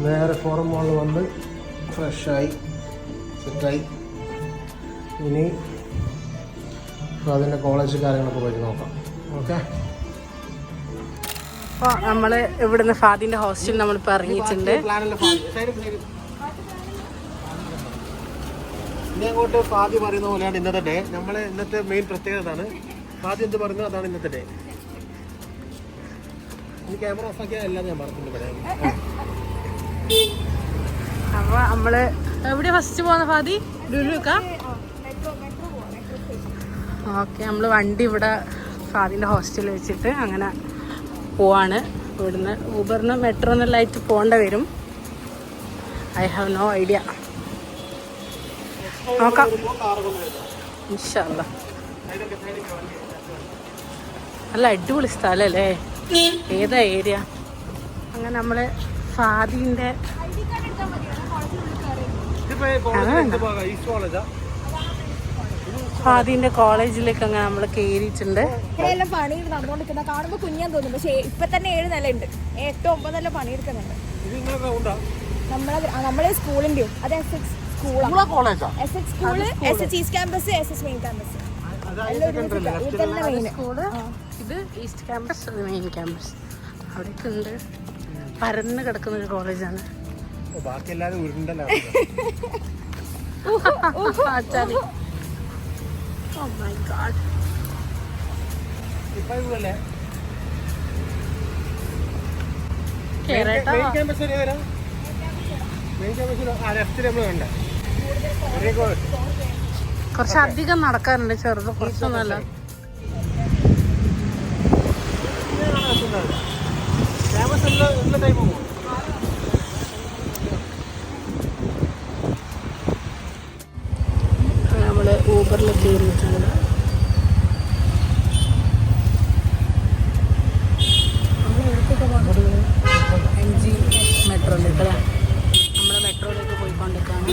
നേരെ ഫോറം മോളിൽ വന്ന് ഫ്രഷായി സെറ്റായി. ഇനി അതിൻ്റെ കോളേജ് കാര്യങ്ങളൊക്കെ പോയിട്ട് നോക്കാം. ഓക്കെ. അപ്പോൾ നമ്മൾ ഇവിടുന്ന് ഫാദിൻ്റെ ഹോസ്റ്റലിൽ നമ്മളിപ്പോൾ ഇറങ്ങിയിട്ടുണ്ട്. ഇനി അങ്ങോട്ട് ഫാദി പറയുന്ന പോലെയാണ് ഇന്നത്തെ ഡേ. ഇന്നത്തെ മെയിൻ പ്രത്യേകത ആണ്. ഫാദി എന്ത് പറയുന്നത് അതാണ് ഇന്നത്തെ ഡേ. ഈ ക്യാമറ ഓഫ് ആക്കിയാൽ അല്ലാതെ ഞാൻ പറഞ്ഞിട്ടുണ്ട് പറയാം. അപ്പോൾ നമ്മൾ എവിടെയാണ് ഫസ്റ്റ് പോകുന്ന ഫാദി? ലുലുക്കാ? ഓക്കെ, നമ്മൾ വണ്ടി ഇവിടെ ഫാദിൻ്റെ ഹോസ്റ്റലിൽ വെച്ചിട്ട് അങ്ങനെ പോവാണ്. ഇവിടുന്ന് ഊബറിന് മെട്രോ എന്നെല്ലായിട്ട് പോകേണ്ട വരും. I have no idea. നോക്കാം ഇൻഷാ അല്ലാ. നല്ല അടിപൊളി സ്ഥലമല്ലേ? ഏതാ ഏരിയ? അങ്ങനെ നമ്മൾ ഫാദിൻ്റെ ഫാദിന്റെ കോളേജിലേക്ക് അങ്ങനെ നമ്മൾ കയറിയിട്ടുണ്ട്. ഇവിടെയെല്ലാം പണി നടന്നുകൊണ്ടിരിക്കുന്ന കാണുമ്പോൾ കുഞ്ഞാൻ തോന്നും. പക്ഷേ ഇപ്പൊ തന്നെ 7 നിലയുണ്ട്. 8 9 നില പണിയെടുക്കുന്നുണ്ട്. നമ്മളെ സ്കൂളിന്റെയോ അത് എസ്എക്സ് സ്കൂളാണ്. എസ്എക്സ് school, SH east campus, SH main campus. ഇത് ഈസ്റ്റ് ക്യാമ്പസ്, അത് മെയിൻ ക്യാമ്പസ്. അവിടെയൊക്കെ ഉണ്ട്. പരന്ന് കിടക്കുന്ന ഒരു കോളേജാണ്. Oh my god. കുറച്ചധികം നടക്കാറുണ്ട്, ചെറുത് കുറച്ചൊന്നുമല്ല. നമ്മള് ഊബറിൽ കയറിയിട്ടുണ്ട്. MG മെട്രോയിലേക്ക് അല്ലേ? നമ്മൾ മെട്രോയിലേക്ക് പോയിക്കൊണ്ടിരിക്കുകയാണ്.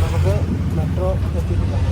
നമുക്ക് മെട്രോ എത്തിയിട്ട് പോകാം.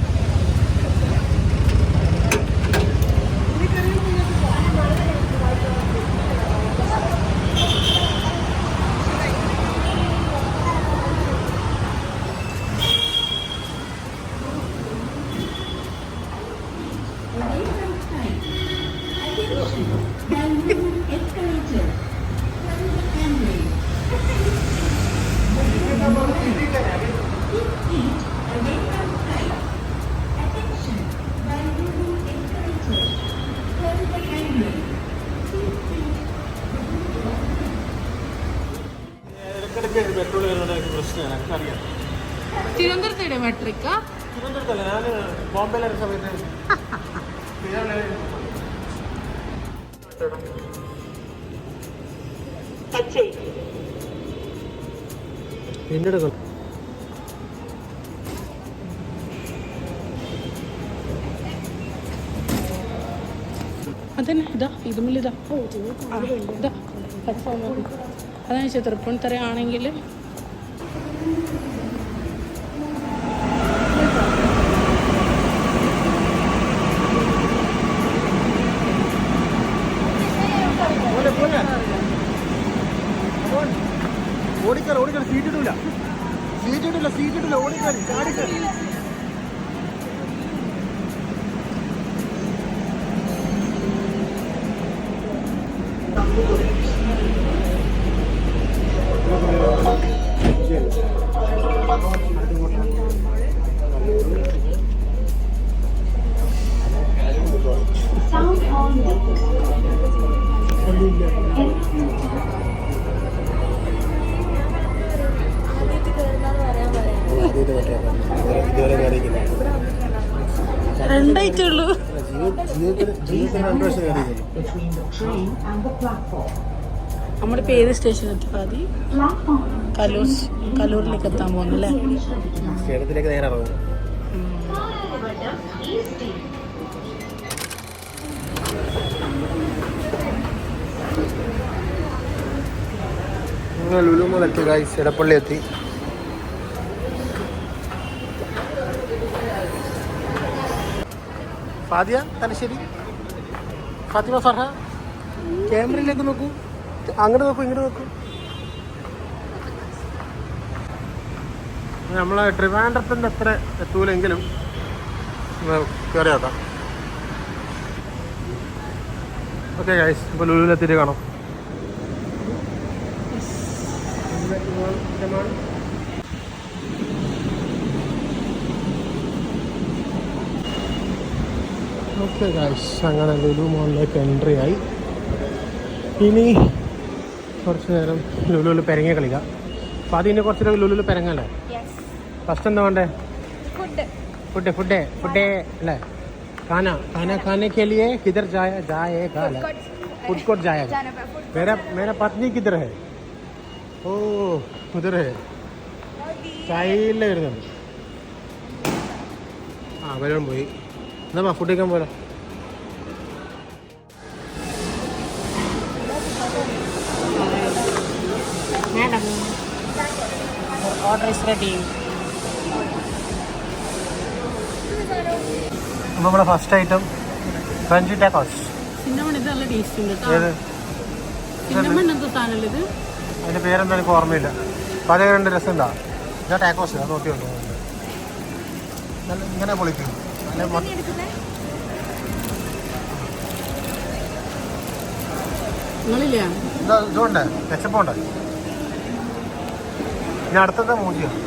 തിരുവനന്തപുരത്തെ മെട്രിക്ക? തിരുവനന്തപുരത്തല്ല, ഞാൻ ബോംബെയിലായിരുന്ന സമയത്ത് പിന്നീട് അതന്നെ ഇതാ ഇതുമില്ലിതാ ഇതാ അതാ ചോദിച്ചാൽ തൃപ്പൂണിത്തറ ആണെങ്കിൽ ഓടിക്കാറ് സീറ്റിട്ടില്ല ഓടിക്കാറ് ചാടിക്കാറ്. രണ്ടായിട്ടുള്ളൂ. നമ്മളിപ്പോൾ ഏത് സ്റ്റേഷൻ എത്തി? പാതി കലൂരിലേക്ക് എത്താൻ പോകുന്നല്ലേ? സ്റ്റേഡിയത്തിലേക്ക് നേരെ ഇറങ്ങും. ലുലു മോൾ എത്തി ഗൈസ്, എടപ്പള്ളി എത്തി. ഫാദിയ തലശ്ശേരി, ഫാത്തിമ ഫർഹ ക്യാമറയിലേക്ക് നോക്കൂ, അങ്ങോട്ട് നോക്കൂ, ഇങ്ങോട്ട് നോക്കൂ. നമ്മൾ ട്രിവാൻഡ്രത്തിൻ്റെ അത്ര എത്തൂലെങ്കിലും കയറി നോക്കാം. ഓക്കെ ഗൈസ്, ഇപ്പോൾ ലുലുവിലെത്തിയിട്ട് കാണാം. ഓക്കെ ഗൈസ്, അങ്ങനെ ലുലു മോളിലേക്ക് എൻട്രി ആയി. ഇനി കുറച്ച് നേരം ലുലുവിൽ പെരങ്ങ കളിക്കാം. അപ്പോൾ അതിന് കുറച്ച് നേരം ലുലുവിൽ പെരങ്ങല്ലേ. ഫസ്റ്റ് എന്താ വേണ്ടേ? ഫുഡ് അല്ലേ? खाने के लिए किधर जाएगा? फूड कोर्ट जाएगा. मेरा पत्नी किधर है? ओ उधर है. ചായയിലെ വരുന്നുണ്ട്. വരാൻ പോയി. എന്നാ ഫുഡ് കഴിക്കാൻ പോലെ. Madam order is ready. നമ്മുടെ first item crunchy tacos. Cinnamon ഇത് നല്ല ടേസ്റ്റ് ഉണ്ട് കേട്ടോ. സിന്നമൺ എന്തോ സാധനമല്ല ഇത്. അതിൻ്റെ പേരെന്താ എനിക്ക് ഓർമ്മയില്ല. പല രണ്ട് രസം ഉണ്ടാ. ഇതാ ടാക്കോസ്, അത് നോക്കിയുണ്ട്. നല്ല ഇങ്ങനെ പൊളിക്കും. നിങ്ങളില്ല ഇതുണ്ട്, കെച്ചപ്പുണ്ട്. ഇനി അടുത്തത് മൂജിയാണ്.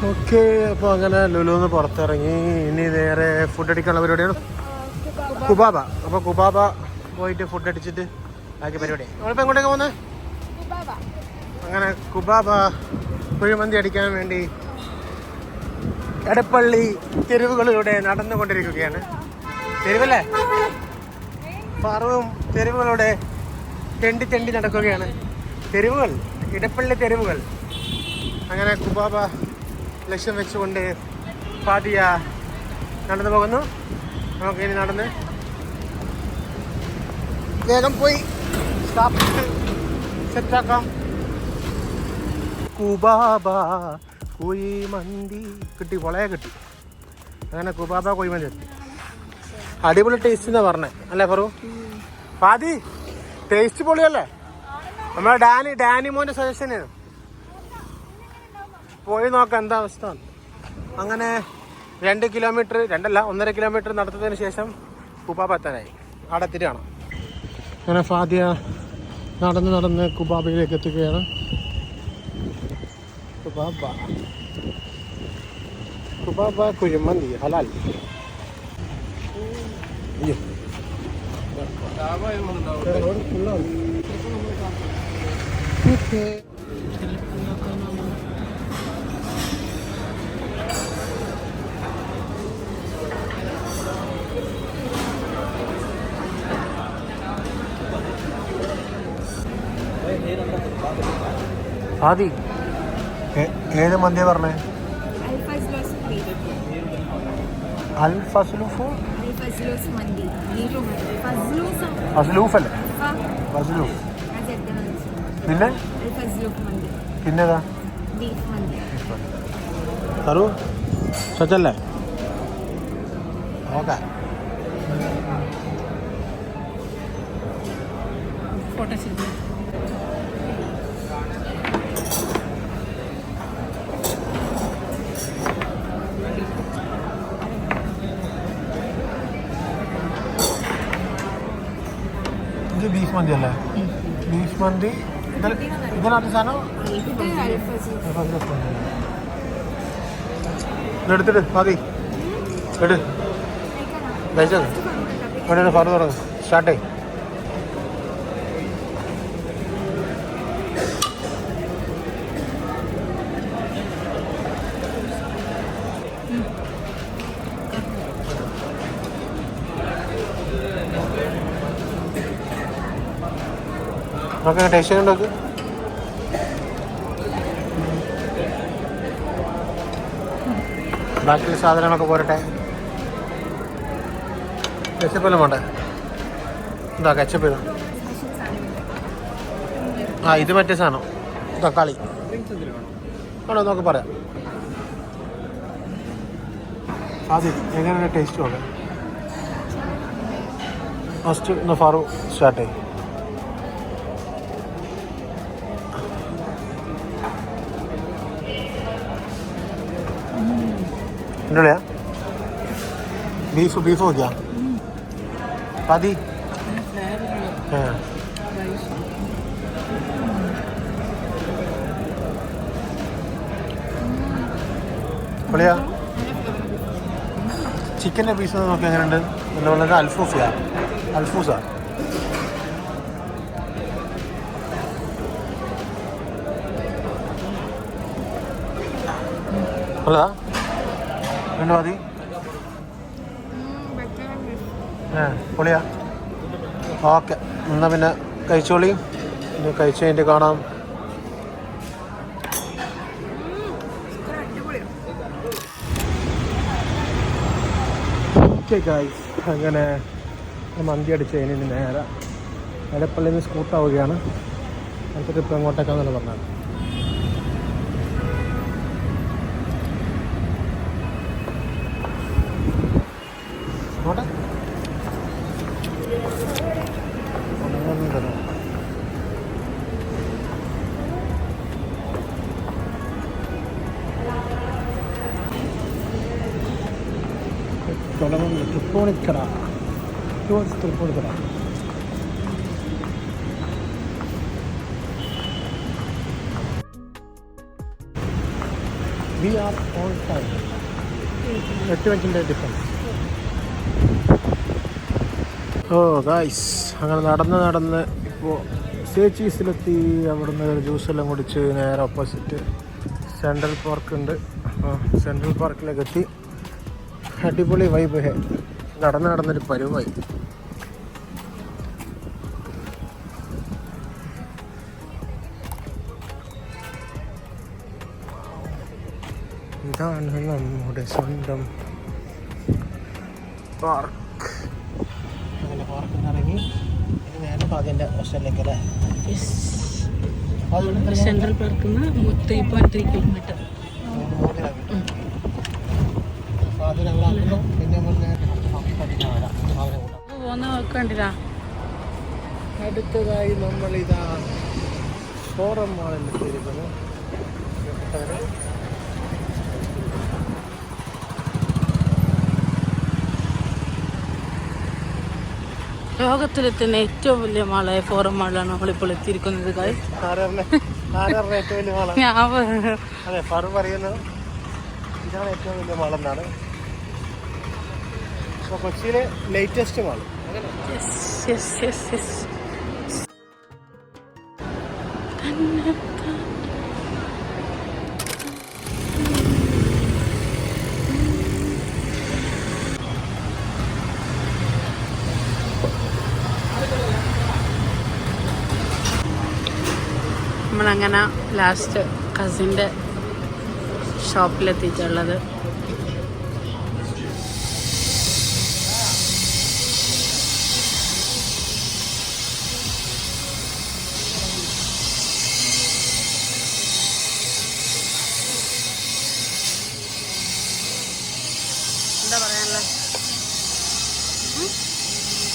ഓക്കെ, അപ്പോൾ അങ്ങനെ ലുലുന്ന് പുറത്തിറങ്ങി. ഇനി നേരെ ഫുഡ് അടിക്കാനുള്ള പരിപാടിയാണ് കുബാബ. അപ്പോൾ കുബാബ പോയിട്ട് ഫുഡ് അടിച്ചിട്ട് ബാക്കി പരിപാടി. നമ്മളിപ്പോൾ എങ്ങോട്ടേക്ക് പോകുന്നത്? അങ്ങനെ കുബാബ കുഴിമന്തി അടിക്കാൻ വേണ്ടി എടപ്പള്ളി തെരുവുകളിലൂടെ നടന്നുകൊണ്ടിരിക്കുകയാണ്. തെരുവല്ലേ? പറവും തെരുവുകളുടെ തെണ്ടി നടക്കുകയാണ്. തെരുവുകൾ, ഇടപ്പള്ളി തെരുവുകൾ. അങ്ങനെ കുബാബ ലക്ഷ്യം വെച്ചുകൊണ്ട് ഫാദിയ നടന്നു പോകുന്നു. നമുക്കിനി നടന്ന് വേഗം പോയി സ്ഥാപിച്ച് സെറ്റാക്കാം. കുബാബ കുഴിമന്തി കിട്ടി, പൊളയെ കിട്ടി. അങ്ങനെ കുബാബ കുഴിമന്തി എത്തി. അടിപൊളി ടേസ്റ്റ് എന്നാ പറഞ്ഞേ അല്ലേ പറു? ഫാദി ടേസ്റ്റ് പൊളിയല്ലേ? നമ്മളെ ഡാനി മോൻ്റെ സജഷനാണ്. പോയി നോക്കാം എന്താ അവസ്ഥ. അങ്ങനെ 2 കിലോമീറ്റർ, 1.5 കിലോമീറ്റർ നടത്തതിന് ശേഷം കുബാബ എത്താനായി. അവിടെ എത്തിയിട്ട് കാണാം. അങ്ങനെ ഫാദിയ നടന്ന് കുബാബയിലേക്ക് എത്തുകയാണ്. കുബാബ കുഴിമന്തി ഹലാൽ. ആദി ഏത് മന്തിയാ പറഞ്ഞേ? ഫസ്ലൂഫ് അല്ലേ? ഫസ്ലൂഫ്. പിന്നെതാ തറു സച്ചല്ലേ? ഓക്കെ. ഫോട്ടോ ശരി. ഇത് ബീഫ് മന്തി അല്ലേ? ബീഫ് മന്തി ഇതിനകത്ത് സാധനം എടുത്തിട്ട് മതി എടു കഴിച്ചത് ഇവിടെ ഫറു തുടങ്ങും സ്റ്റാർട്ടേ. നമുക്ക് ടേസ്റ്റ് ഉണ്ടാക്കും. ബാക്കിയുള്ള സാധനങ്ങളൊക്കെ പോരട്ടെ. കച്ചപ്പെല്ലാം വേണ്ടേ? എന്താ കച്ചപ്പ് ഇതാ. ഇത് മറ്റേ സാധനം തക്കാളി ആണോ എന്നൊക്കെ പറയാം. ആദ്യം എങ്ങനെയാണ് ടേസ്റ്റ് നോക്കാം. ഫസ്റ്റ് ഒന്ന് ഫാറു സ്റ്റാർട്ട് ചെയ്യും. എന്നോടെയാ ബീഫ് നോക്കിയാ മതി. പൊളിയാ. ചിക്കൻ്റെ പീസ് നോക്കി എങ്ങനെയുണ്ട്? എന്താ പറയുന്നത്? അൽഫൂസാ. അല്ല എന്നാ മതി. പൊളിയാ. ഓക്കെ, എന്നാൽ പിന്നെ കഴിച്ചോളി. ഇനി കഴിച്ച് കഴിഞ്ഞിട്ട് കാണാം. ഓക്കെ ഗായ്സ്, അങ്ങനെ മന്തി അടിച്ച് കഴിഞ്ഞ് നേരെ എടപ്പള്ളിയിൽ നിന്ന് സ്കൂട്ടാവുകയാണ്. അടുത്ത ട്രിപ്പ് എങ്ങോട്ടേക്കാണെന്ന് പറഞ്ഞാൽ അങ്ങോട്ടെ Tripunithura. We are on time. 8 മിനിറ്റിൻ്റെ ഡിഫറൻസ്. ഓ ഗായ്സ്, അങ്ങനെ നടന്ന് ഇപ്പോൾ സേച്ചീസിലെത്തി. അവിടുന്ന് ഒരു ജ്യൂസെല്ലാം കുടിച്ച് നേരെ ഓപ്പോസിറ്റ് സെൻട്രൽ പാർക്ക് ഉണ്ട്. അപ്പോൾ സെൻട്രൽ പാർക്കിലേക്ക് എത്തി. അടിപൊളി വൈബ്. നടന്നൊരു പരുവായി. ഇതാണ് നമ്മുടെ സ്വന്തം പാർക്ക്. അങ്ങനെ പാർക്കിൽ നിന്ന് ഇറങ്ങി ഇനി നേരെ അതിൻ്റെ ഹോസ്റ്റലിലേക്ക് അല്ലേ? സെൻട്രൽ പാർക്കിൽ നിന്ന് 3.3 കിലോമീറ്റർ. കണ്ടില്ല. അടുത്തതായി നമ്മളിതാ ഫോറം മാളിൽ എത്തിയിരിക്കുന്നു. ലോകത്തിലെ തന്നെ ഏറ്റവും വലിയ മാളായ ഫോറം മാളിലാണ് നമ്മളിപ്പോൾ എത്തിയിരിക്കുന്നത്. ഏറ്റവും വലിയ മാളാണ്. അതെ, ഫറു പറയുന്നത് ഇതാണ് ഏറ്റവും വലിയ മാളെന്നാണ്. അപ്പോൾ കൊച്ചിയിലെ ലേറ്റസ്റ്റ് മാൾ. നമ്മളങ്ങനെ ലാസ്റ്റ് കസിൻ്റെ ഷോപ്പിലെത്തിയിട്ടുള്ളത്.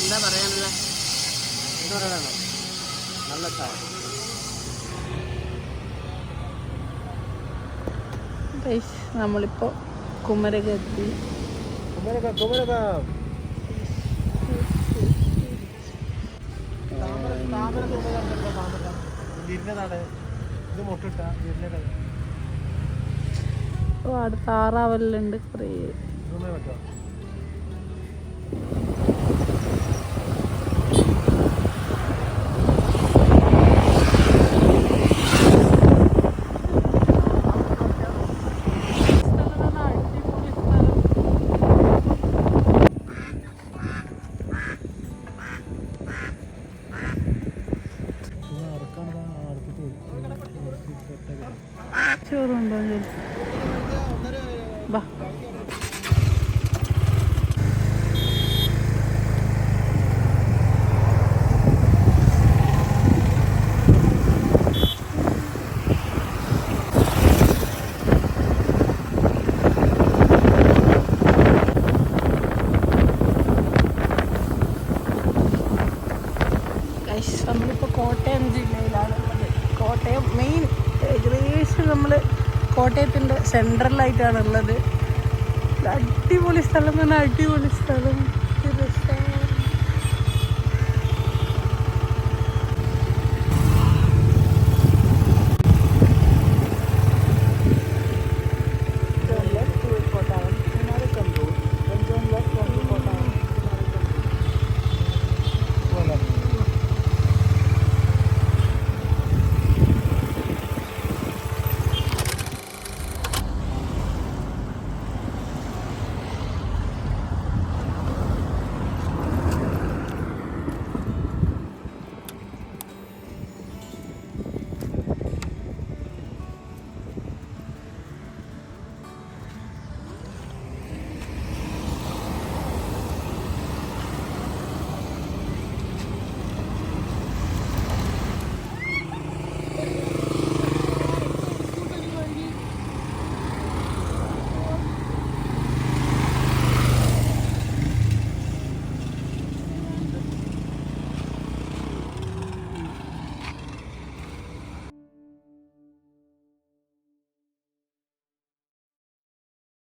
എന്താ പറയാനുള്ള നല്ല ചായ. നമ്മളിപ്പോൾ കുമരക എത്തി. കുമരക താമര താമര ഇരുന്നതാണ് ഇത് മുട്ടിട്ട ഇരുന്നത് ഒരുപാട് താറാവല്ലുണ്ട് കുറേ. പറ്റോ ചോറുണ്ടോ ബാ. നമ്മളിപ്പോൾ കോട്ടയം ജില്ലയിലാണുള്ളത്. കോട്ടയം മെയിൻ ഏകദേശം നമ്മൾ കോട്ടയത്തിൻ്റെ സെൻട്രലായിട്ടാണുള്ളത്. അടിപൊളി സ്ഥലം, അടിപൊളി സ്ഥലം.